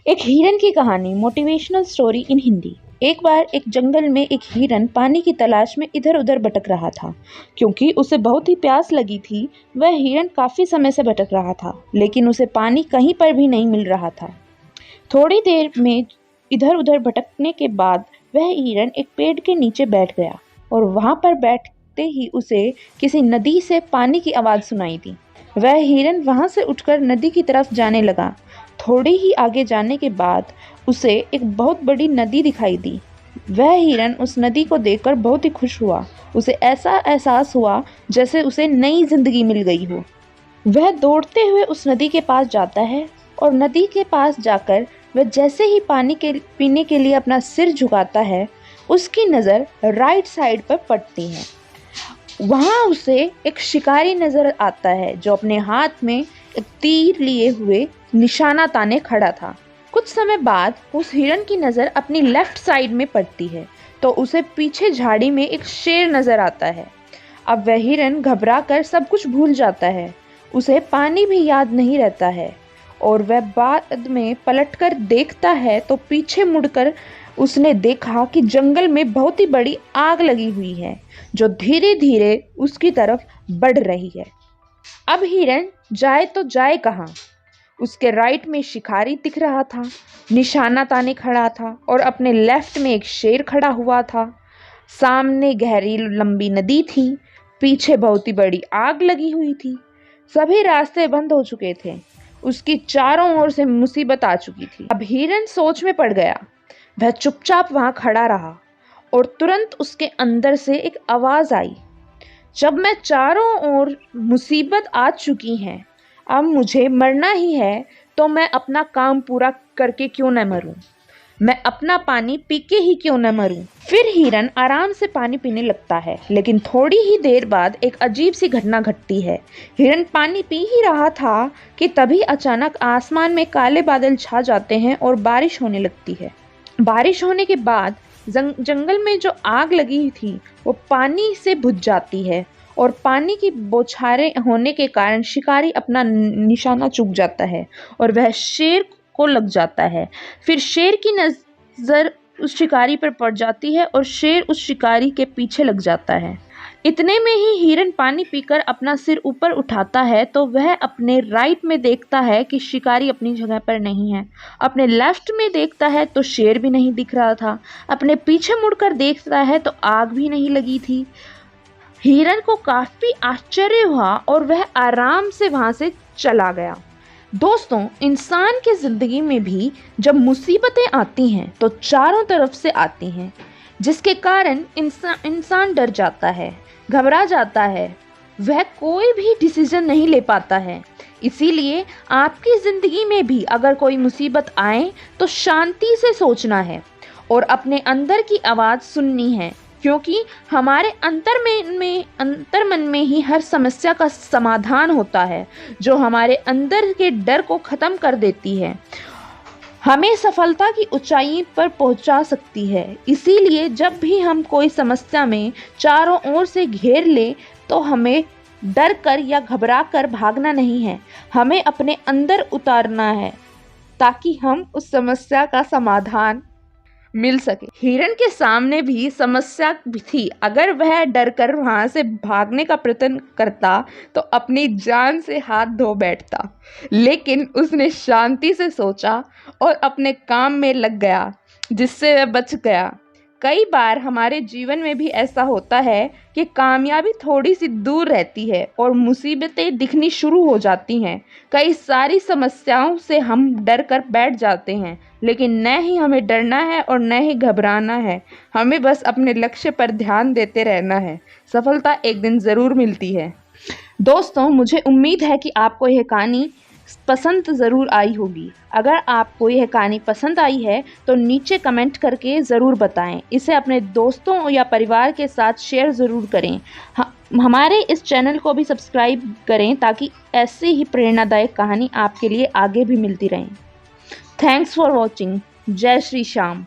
एक हिरन की कहानी, मोटिवेशनल स्टोरी इन हिंदी। एक बार एक जंगल में एक हिरन पानी की तलाश में इधर उधर भटक रहा था। क्योंकि उसे बहुत ही प्यास लगी थी, वह हिरन काफी समय से भटक रहा था, लेकिन उसे पानी कहीं पर भी नहीं मिल रहा था। थोड़ी देर में इधर उधर भटकने के बाद वह हिरन एक पेड़ के नीचे बैठ गया और वहां पर बैठते ही उसे किसी नदी से पानी की आवाज सुनाई दी। वह हिरन वहां से उठकर नदी की तरफ जाने लगा। थोड़ी ही आगे जाने के बाद उसे एक बहुत बड़ी नदी दिखाई दी। वह हिरन उस नदी को देखकर बहुत ही खुश हुआ। उसे ऐसा एहसास हुआ जैसे उसे नई जिंदगी मिल गई हो। वह दौड़ते हुए उस नदी के पास जाता है और नदी के पास जाकर वह जैसे ही पानी के पीने के लिए अपना सिर झुकाता है, उसकी नज़र राइट साइड पर पड़ती है। वहाँ उसे एक शिकारी नजर आता है जो अपने हाथ में एक तीर लिए हुए निशाना ताने खड़ा था। कुछ समय बाद उस हिरन की नज़र अपनी लेफ्ट साइड में पड़ती है तो उसे पीछे झाड़ी में एक शेर नजर आता है। अब वह हिरन घबरा कर सब कुछ भूल जाता है। उसे पानी भी याद नहीं रहता है और वह बाद में पलटकर देखता है तो पीछे मुड़कर उसने देखा कि जंगल में बहुत ही बड़ी आग लगी हुई है जो धीरे धीरे उसकी तरफ बढ़ रही है। अब हिरन जाए तो जाए कहाँ? उसके राइट में शिकारी दिख रहा था, निशाना ताने खड़ा था और अपने लेफ्ट में एक शेर खड़ा हुआ था। सामने गहरी लंबी नदी थी, पीछे बहुत ही बड़ी आग लगी हुई थी। सभी रास्ते बंद हो चुके थे। उसकी चारों ओर से मुसीबत आ चुकी थी। अब हिरन सोच में पड़ गया। वह चुपचाप वहां खड़ा रहा और तुरंत उसके अंदर से एक आवाज आई, जब मैं चारों ओर मुसीबत आ चुकी है, अब मुझे मरना ही है, तो मैं अपना काम पूरा करके क्यों न मरूं? मैं अपना पानी पी के ही क्यों न मरूं? फिर हिरन आराम से पानी पीने लगता है, लेकिन थोड़ी ही देर बाद एक अजीब सी घटना घटती है। हिरन पानी पी ही रहा था कि तभी अचानक आसमान में काले बादल छा जाते हैं और बारिश होने लगती है। बारिश होने के बाद जंगल में जो आग लगी थी वो पानी से बुझ जाती है और पानी की बौछारें होने के कारण शिकारी अपना निशाना चूक जाता है और वह शेर को लग जाता है। फिर शेर की नजर उस शिकारी पर पड़ जाती है और शेर उस शिकारी के पीछे लग जाता है। इतने में ही हिरन पानी पीकर अपना सिर ऊपर उठाता है तो वह अपने राइट में देखता है कि शिकारी अपनी जगह पर नहीं है। अपने लेफ्ट में देखता है तो शेर भी नहीं दिख रहा था। अपने पीछे मुड़कर देखता है तो आग भी नहीं लगी थी। हिरन को काफी आश्चर्य हुआ और वह आराम से वहां से चला गया। दोस्तों, इंसान की जिंदगी में भी जब मुसीबतें आती हैं तो चारों तरफ से आती हैं, जिसके कारण इंसान डर जाता है, घबरा जाता है, वह कोई भी डिसीजन नहीं ले पाता है। इसीलिए आपकी ज़िंदगी में भी अगर कोई मुसीबत आए तो शांति से सोचना है और अपने अंदर की आवाज़ सुननी है, क्योंकि हमारे अंतर मन में ही हर समस्या का समाधान होता है, जो हमारे अंदर के डर को ख़त्म कर देती है, हमें सफलता की ऊंचाई पर पहुंचा सकती है। इसीलिए जब भी हम कोई समस्या में चारों ओर से घेर ले तो हमें डर कर या घबरा कर भागना नहीं है, हमें अपने अंदर उतारना है ताकि हम उस समस्या का समाधान मिल सके। हिरन के सामने भी समस्या थी। अगर वह डर कर वहां से भागने का प्रयत्न करता तो अपनी जान से हाथ धो बैठता, लेकिन उसने शांति से सोचा और अपने काम में लग गया, जिससे वह बच गया। कई बार हमारे जीवन में भी ऐसा होता है कि कामयाबी थोड़ी सी दूर रहती है और मुसीबतें दिखनी शुरू हो जाती हैं। कई सारी समस्याओं से हम डर कर बैठ जाते हैं, लेकिन न ही हमें डरना है और न ही घबराना है। हमें बस अपने लक्ष्य पर ध्यान देते रहना है। सफलता एक दिन ज़रूर मिलती है। दोस्तों, मुझे उम्मीद है कि आपको यह कहानी पसंद ज़रूर आई होगी। अगर आपको यह कहानी पसंद आई है तो नीचे कमेंट करके ज़रूर बताएं। इसे अपने दोस्तों या परिवार के साथ शेयर ज़रूर करें। हमारे इस चैनल को भी सब्सक्राइब करें ताकि ऐसी ही प्रेरणादायक कहानी आपके लिए आगे भी मिलती रहें। Thanks for watching. जय श्री श्याम।